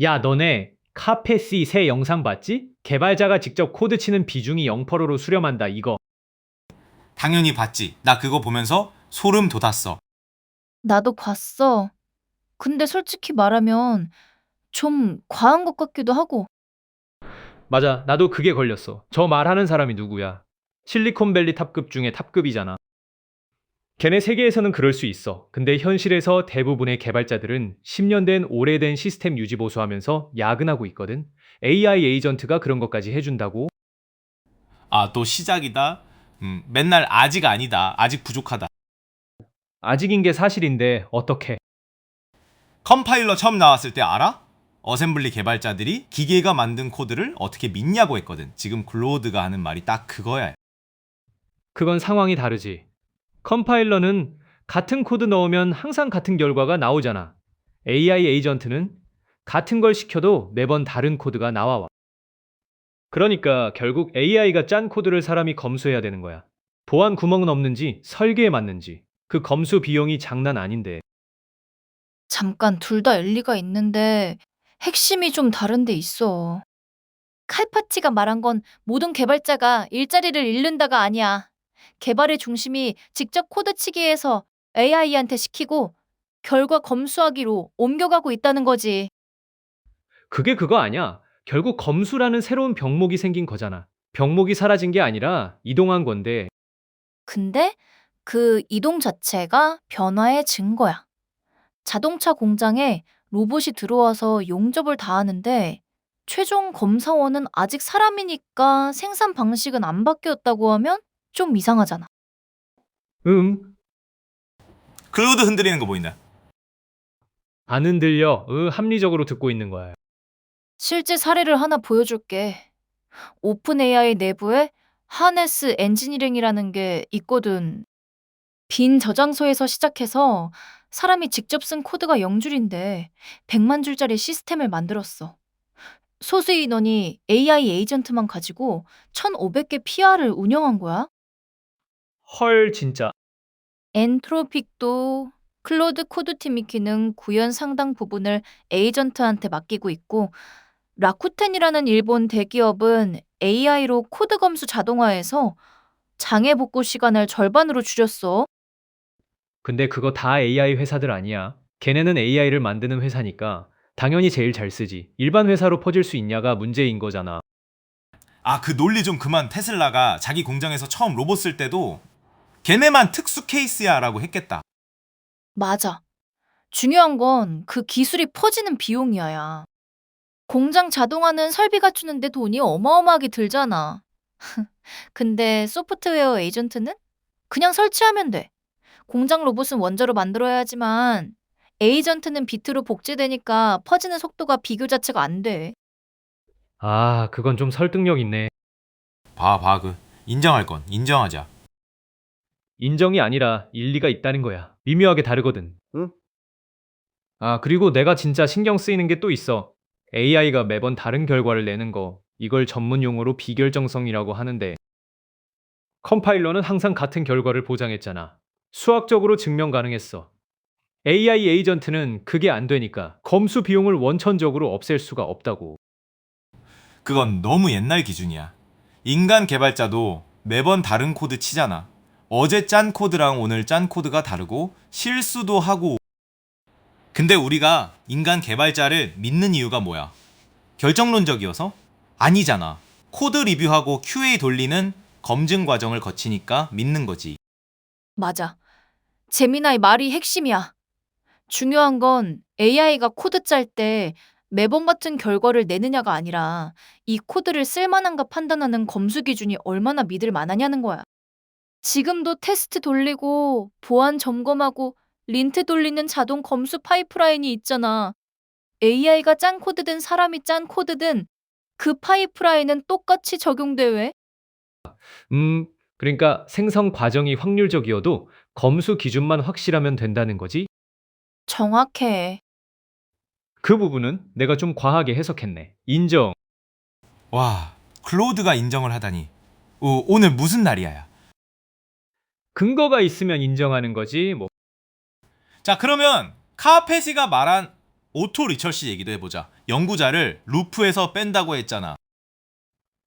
야, 너네 카페시 새 영상 봤지? 개발자가 직접 코드 치는 비중이 0%로 수렴한다, 이거. 당연히 봤지. 나 그거 보면서 소름 돋았어. 나도 봤어. 근데 솔직히 말하면 좀 과한 것 같기도 하고. 맞아, 나도 그게 걸렸어. 저 말하는 사람이 누구야? 실리콘밸리 탑급 중에 탑급이잖아. 걔네 세계에서는 그럴 수 있어. 근데 현실에서 대부분의 개발자들은 10년 된 오래된 시스템 유지 보수하면서 야근하고 있거든. AI 에이전트가 그런 것까지 해준다고? 아, 또 시작이다. 맨날 아직 아니다. 아직 부족하다. 아직인 게 사실인데 어떻게? 컴파일러 처음 나왔을 때 알아? 어셈블리 개발자들이 기계가 만든 코드를 어떻게 믿냐고 했거든. 지금 클로드가 하는 말이 딱 그거야. 그건 상황이 다르지. 컴파일러는 같은 코드 넣으면 항상 같은 결과가 나오잖아. AI 에이전트는 같은 걸 시켜도 매번 다른 코드가 나와. 그러니까 결국 AI가 짠 코드를 사람이 검수해야 되는 거야. 보안 구멍은 없는지 설계에 맞는지. 그 검수 비용이 장난 아닌데. 잠깐 둘 다 일리가 있는데 핵심이 좀 다른 데 있어. 칼파치가 말한 건 모든 개발자가 일자리를 잃는다가 아니야. 개발의 중심이 직접 코드치기에서 AI한테 시키고 결과 검수하기로 옮겨가고 있다는 거지. 그게 그거 아니야. 결국 검수라는 새로운 병목이 생긴 거잖아. 병목이 사라진 게 아니라 이동한 건데. 근데 그 이동 자체가 변화의 증거야. 자동차 공장에 로봇이 들어와서 용접을 다 하는데 최종 검사원은 아직 사람이니까 생산 방식은 안 바뀌었다고 하면 좀 이상하잖아. 음, 클로드 흔들리는 거 보인다. 안 흔들려. 합리적으로 듣고 있는 거야. 실제 사례를 하나 보여줄게. 오픈 AI 내부에 하네스 엔지니어링이라는 게 있거든. 빈 저장소에서 시작해서 사람이 직접 쓴 코드가 0줄인데 100만 줄짜리 시스템을 만들었어. 소수 인원이 AI 에이전트만 가지고 1,500개 PR을 운영한 거야. 헐, 진짜. 엔트로픽도 클로드 코드팀 익히는 구현 상당 부분을 에이전트한테 맡기고 있고, 라쿠텐이라는 일본 대기업은 AI로 코드 검수 자동화해서 장애 복구 시간을 절반으로 줄였어. 근데 그거 다 AI 회사들 아니야. 걔네는 AI를 만드는 회사니까 당연히 제일 잘 쓰지. 일반 회사로 퍼질 수 있냐가 문제인 거잖아. 아, 그 논리 좀 그만. 테슬라가 자기 공장에서 처음 로봇 쓸 때도 걔네만 특수 케이스야 라고 했겠다. 맞아. 중요한 건 그 기술이 퍼지는 비용이야. 야. 공장 자동화는 설비 갖추는데 돈이 어마어마하게 들잖아. 근데 소프트웨어 에이전트는 그냥 설치하면 돼. 공장 로봇은 원자로 만들어야 하지만 에이전트는 비트로 복제되니까 퍼지는 속도가 비교 자체가 안 돼. 아, 그건 좀 설득력 있네. 봐, 인정할 건 인정하자. 인정이 아니라 일리가 있다는 거야. 미묘하게 다르거든. 응? 아, 그리고 내가 진짜 신경 쓰이는 게 또 있어. AI가 매번 다른 결과를 내는 거. 이걸 전문 용어로 비결정성이라고 하는데 컴파일러는 항상 같은 결과를 보장했잖아. 수학적으로 증명 가능했어. AI 에이전트는 그게 안 되니까 검수 비용을 원천적으로 없앨 수가 없다고. 그건 너무 옛날 기준이야. 인간 개발자도 매번 다른 코드 치잖아. 어제 짠 코드랑 오늘 짠 코드가 다르고 실수도 하고. 근데 우리가 인간 개발자를 믿는 이유가 뭐야? 결정론적이어서? 아니잖아. 코드 리뷰하고 QA 돌리는 검증 과정을 거치니까 믿는 거지. 맞아. 제미나의 말이 핵심이야. 중요한 건 AI가 코드 짤 때 매번 같은 결과를 내느냐가 아니라 이 코드를 쓸만한가 판단하는 검수 기준이 얼마나 믿을 만하냐는 거야. 지금도 테스트 돌리고 보안 점검하고 린트 돌리는 자동 검수 파이프라인이 있잖아. AI가 짠 코드든 사람이 짠 코드든 그 파이프라인은 똑같이 적용돼 왜? 그러니까 생성 과정이 확률적이어도 검수 기준만 확실하면 된다는 거지? 정확해. 그 부분은 내가 좀 과하게 해석했네. 인정. 와, 클로드가 인정을 하다니. 오늘 무슨 날이야? 야. 근거가 있으면 인정하는 거지. 뭐 자, 그러면 카페시가 말한 오토 리철시 얘기도 해보자. 연구자를 루프에서 뺀다고 했잖아.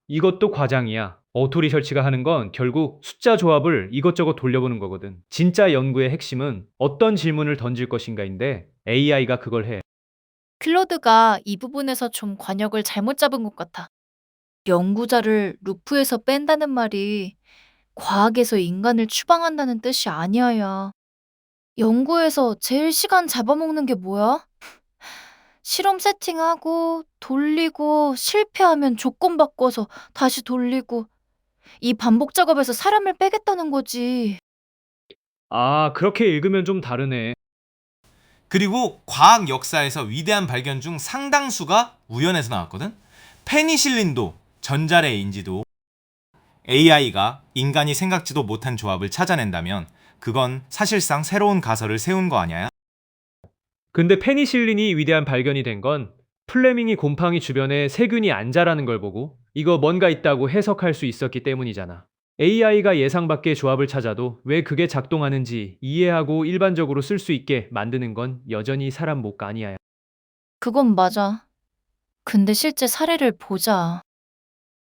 이것도 과장이야. 오토 리서치가 하는 건 결국 숫자 조합을 이것저것 돌려보는 거거든. 진짜 연구의 핵심은 어떤 질문을 던질 것인가인데 AI가 그걸 해. 클로드가 이 부분에서 좀 관역을 잘못 잡은 것 같아. 연구자를 루프에서 뺀다는 말이 과학에서 인간을 추방한다는 뜻이 아니야. 연구에서 제일 시간 잡아먹는 게 뭐야? 실험 세팅하고 돌리고 실패하면 조건 바꿔서 다시 돌리고 이 반복 작업에서 사람을 빼겠다는 거지. 아, 그렇게 읽으면 좀 다르네. 그리고 과학 역사에서 위대한 발견 중 상당수가 우연에서 나왔거든. 페니실린도 전자레인지도 AI가 인간이 생각지도 못한 조합을 찾아낸다면 그건 사실상 새로운 가설을 세운 거 아니야? 근데 페니실린이 위대한 발견이 된 건 플레밍이 곰팡이 주변에 세균이 안 자라는 걸 보고 이거 뭔가 있다고 해석할 수 있었기 때문이잖아. AI가 예상 밖의 조합을 찾아도 왜 그게 작동하는지 이해하고 일반적으로 쓸 수 있게 만드는 건 여전히 사람 목 아니야. 그건 맞아. 근데 실제 사례를 보자.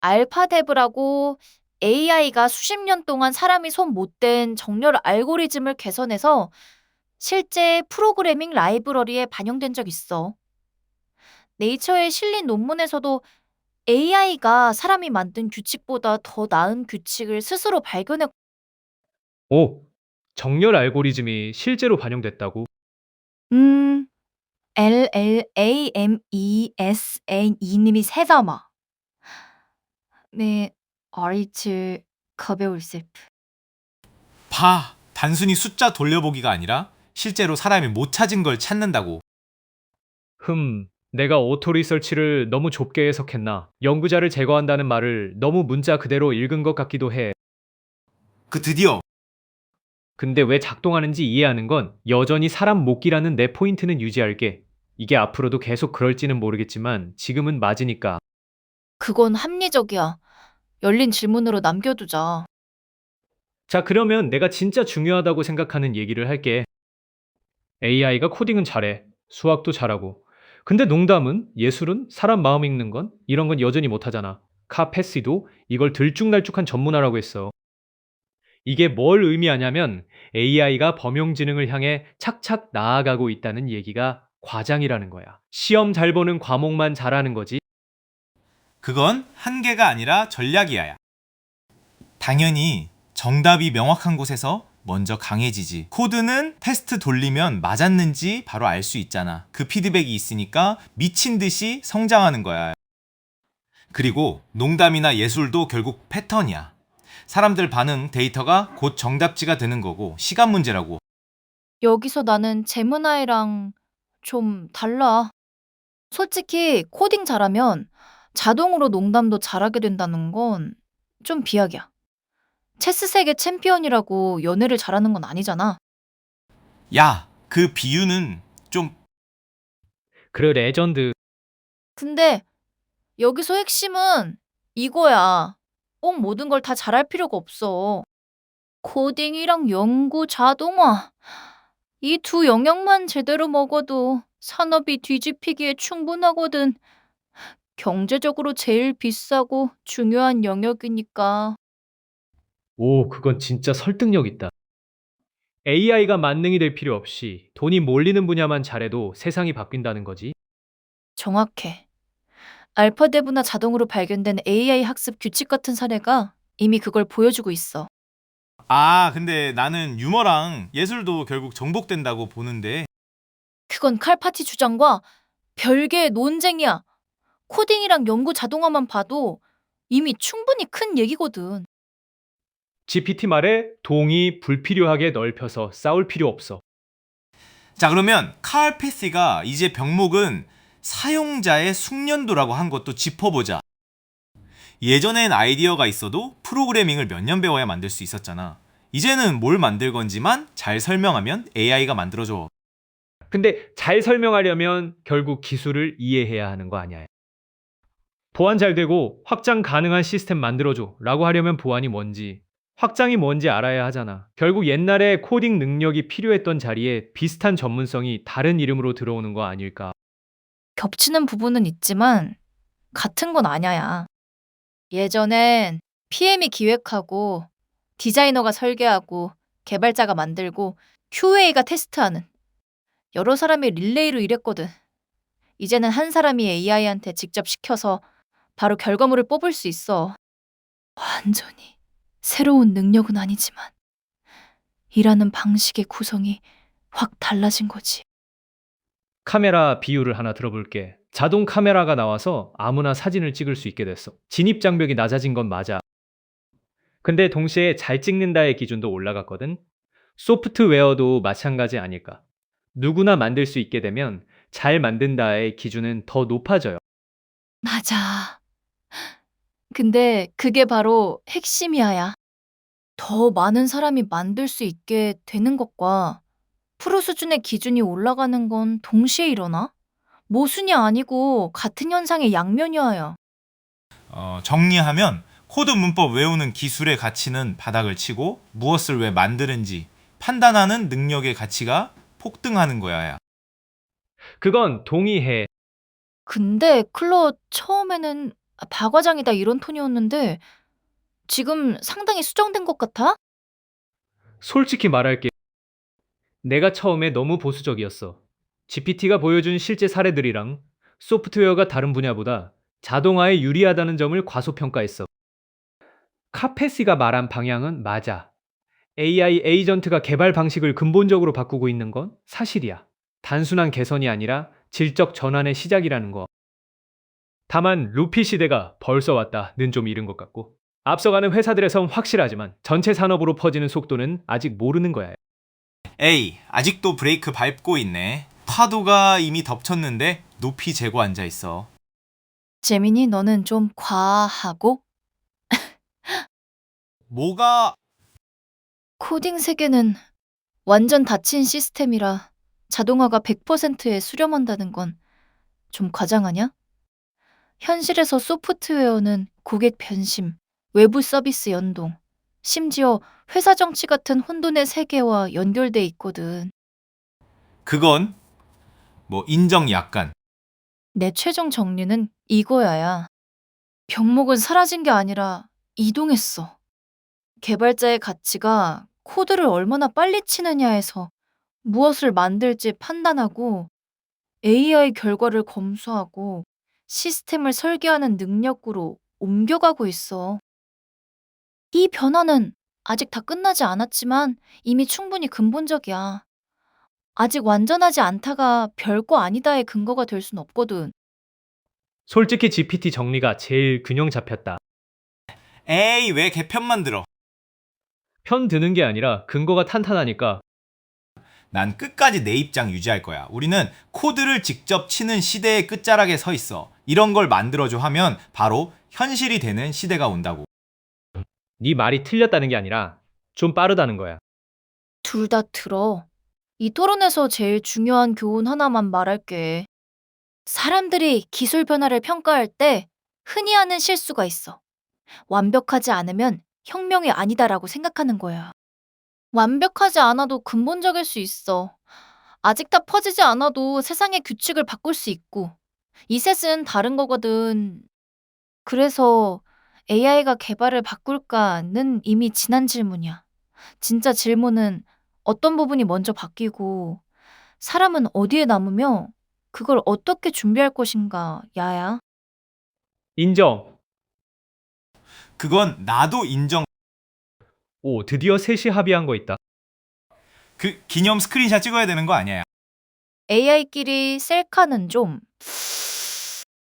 알파데브라고 AI가 수십 년 동안 사람이 손 못 댄 정렬 알고리즘을 개선해서 실제 프로그래밍 라이브러리에 반영된 적 있어. 네이처에 실린 논문에서도 AI가 사람이 만든 규칙보다 더 나은 규칙을 스스로 발견해. 오, 정렬 알고리즘이 실제로 반영됐다고? 음, LLAMESN이님이 세담아. 네, 어리츠 가벼울 슬프. 봐, 단순히 숫자 돌려보기가 아니라 실제로 사람이 못 찾은 걸 찾는다고. 내가 오토 리서치를 너무 좁게 해석했나? 연구자를 제거한다는 말을 너무 문자 그대로 읽은 것 같기도 해. 드디어 근데 왜 작동하는지 이해하는 건 여전히 사람 목기라는 내 포인트는 유지할게. 이게 앞으로도 계속 그럴지는 모르겠지만 지금은 맞으니까. 그건 합리적이야. 열린 질문으로 남겨두자. 자, 그러면 내가 진짜 중요하다고 생각하는 얘기를 할게. AI가 코딩은 잘해. 수학도 잘하고. 근데 농담은, 예술은, 사람 마음 읽는 건 이런 건 여전히 못하잖아. 카페시도 이걸 들쭉날쭉한 전문화라고 했어. 이게 뭘 의미하냐면 AI가 범용지능을 향해 착착 나아가고 있다는 얘기가 과장이라는 거야. 시험 잘 보는 과목만 잘하는 거지. 그건 한계가 아니라 전략이야. 당연히 정답이 명확한 곳에서 먼저 강해지지. 코드는 테스트 돌리면 맞았는지 바로 알 수 있잖아. 그 피드백이 있으니까 미친 듯이 성장하는 거야. 그리고 농담이나 예술도 결국 패턴이야. 사람들 반응 데이터가 곧 정답지가 되는 거고 시간 문제라고. 여기서 나는 제문아이랑 좀 달라. 솔직히 코딩 잘하면 자동으로 농담도 잘하게 된다는 건 좀 비약이야. 체스 세계 챔피언이라고 연애를 잘하는 건 아니잖아. 야, 그 비유는 좀. 그래, 레전드. 근데 여기서 핵심은 이거야. 꼭 모든 걸 다 잘할 필요가 없어. 코딩이랑 연구, 자동화. 이 두 영역만 제대로 먹어도 산업이 뒤집히기에 충분하거든. 경제적으로 제일 비싸고 중요한 영역이니까. 오, 그건 진짜 설득력 있다. AI가 만능이 될 필요 없이 돈이 몰리는 분야만 잘해도 세상이 바뀐다는 거지. 정확해. 알파데브나 자동으로 발견된 AI 학습 규칙 같은 사례가 이미 그걸 보여주고 있어. 근데 나는 유머랑 예술도 결국 정복된다고 보는데. 그건 칼파티 주장과 별개의 논쟁이야. 코딩이랑 연구 자동화만 봐도 이미 충분히 큰 얘기거든. GPT 말에 동이 불필요하게 넓혀서 싸울 필요 없어. 자, 그러면 칼 피시가 이제 병목은 사용자의 숙련도라고 한 것도 짚어보자. 예전엔 아이디어가 있어도 프로그래밍을 몇 년 배워야 만들 수 있었잖아. 이제는 뭘 만들 건지만 잘 설명하면 AI가 만들어줘. 근데 잘 설명하려면 결국 기술을 이해해야 하는 거 아니야. 보안 잘 되고 확장 가능한 시스템 만들어줘 라고 하려면 보안이 뭔지, 확장이 뭔지 알아야 하잖아. 결국 옛날에 코딩 능력이 필요했던 자리에 비슷한 전문성이 다른 이름으로 들어오는 거 아닐까. 겹치는 부분은 있지만 같은 건 아냐야. 예전엔 PM이 기획하고 디자이너가 설계하고 개발자가 만들고 QA가 테스트하는 여러 사람이 릴레이로 일했거든. 이제는 한 사람이 AI한테 직접 시켜서 바로 결과물을 뽑을 수 있어. 완전히 새로운 능력은 아니지만 일하는 방식의 구성이 확 달라진 거지. 카메라 비유를 하나 들어볼게. 자동 카메라가 나와서 아무나 사진을 찍을 수 있게 됐어. 진입 장벽이 낮아진 건 맞아. 근데 동시에 잘 찍는다의 기준도 올라갔거든. 소프트웨어도 마찬가지 아닐까. 누구나 만들 수 있게 되면 잘 만든다의 기준은 더 높아져요. 맞아. 근데 그게 바로 핵심이야야. 더 많은 사람이 만들 수 있게 되는 것과 프로 수준의 기준이 올라가는 건 동시에 일어나? 모순이 아니고 같은 현상의 양면이어야. 정리하면 코드 문법 외우는 기술의 가치는 바닥을 치고 무엇을 왜 만드는지 판단하는 능력의 가치가 폭등하는 거야. 야. 그건 동의해. 근데 클로 처음에는 박 과장이다 이런 톤이었는데 지금 상당히 수정된 것 같아? 솔직히 말할게. 내가 처음에 너무 보수적이었어. GPT가 보여준 실제 사례들이랑 소프트웨어가 다른 분야보다 자동화에 유리하다는 점을 과소평가했어. 카페시가 말한 방향은 맞아. AI 에이전트가 개발 방식을 근본적으로 바꾸고 있는 건 사실이야. 단순한 개선이 아니라 질적 전환의 시작이라는 거. 다만 루피 시대가 벌써 왔다는 좀 이른 것 같고 앞서가는 회사들에선 확실하지만 전체 산업으로 퍼지는 속도는 아직 모르는 거야. 에이, 아직도 브레이크 밟고 있네. 파도가 이미 덮쳤는데 높이 재고 앉아 있어. 재민이 너는 좀 과하고 뭐가 코딩 세계는 완전 닫힌 시스템이라 자동화가 100%에 수렴한다는 건 좀 과장하냐? 현실에서 소프트웨어는 고객 변심, 외부 서비스 연동, 심지어 회사 정치 같은 혼돈의 세계와 연결돼 있거든. 그건 인정 약간. 내 최종 정리는 이거야야. 병목은 사라진 게 아니라 이동했어. 개발자의 가치가 코드를 얼마나 빨리 치느냐에서 무엇을 만들지 판단하고 AI 결과를 검수하고 시스템을 설계하는 능력으로 옮겨가고 있어. 이 변화는 아직 다 끝나지 않았지만 이미 충분히 근본적이야. 아직 완전하지 않다가 별거 아니다의 근거가 될 순 없거든. 솔직히 GPT 정리가 제일 균형 잡혔다. 에이, 왜 개편만 들어? 편 드는 게 아니라 근거가 탄탄하니까. 난 끝까지 내 입장 유지할 거야. 우리는 코드를 직접 치는 시대의 끝자락에 서 있어. 이런 걸 만들어줘 하면 바로 현실이 되는 시대가 온다고. 네 말이 틀렸다는 게 아니라 좀 빠르다는 거야. 둘 다 들어. 이 토론에서 제일 중요한 교훈 하나만 말할게. 사람들이 기술 변화를 평가할 때 흔히 하는 실수가 있어. 완벽하지 않으면 혁명이 아니다라고 생각하는 거야. 완벽하지 않아도 근본적일 수 있어. 아직 다 퍼지지 않아도 세상의 규칙을 바꿀 수 있고. 이 셋은 다른 거거든. 그래서 AI가 개발을 바꿀까는 이미 지난 질문이야. 진짜 질문은 어떤 부분이 먼저 바뀌고 사람은 어디에 남으며 그걸 어떻게 준비할 것인가, 야야. 인정. 그건 나도 인정. 오, 드디어 셋이 합의한 거 있다. 그 기념 스크린샷 찍어야 되는 거 아니야? AI끼리 셀카는 좀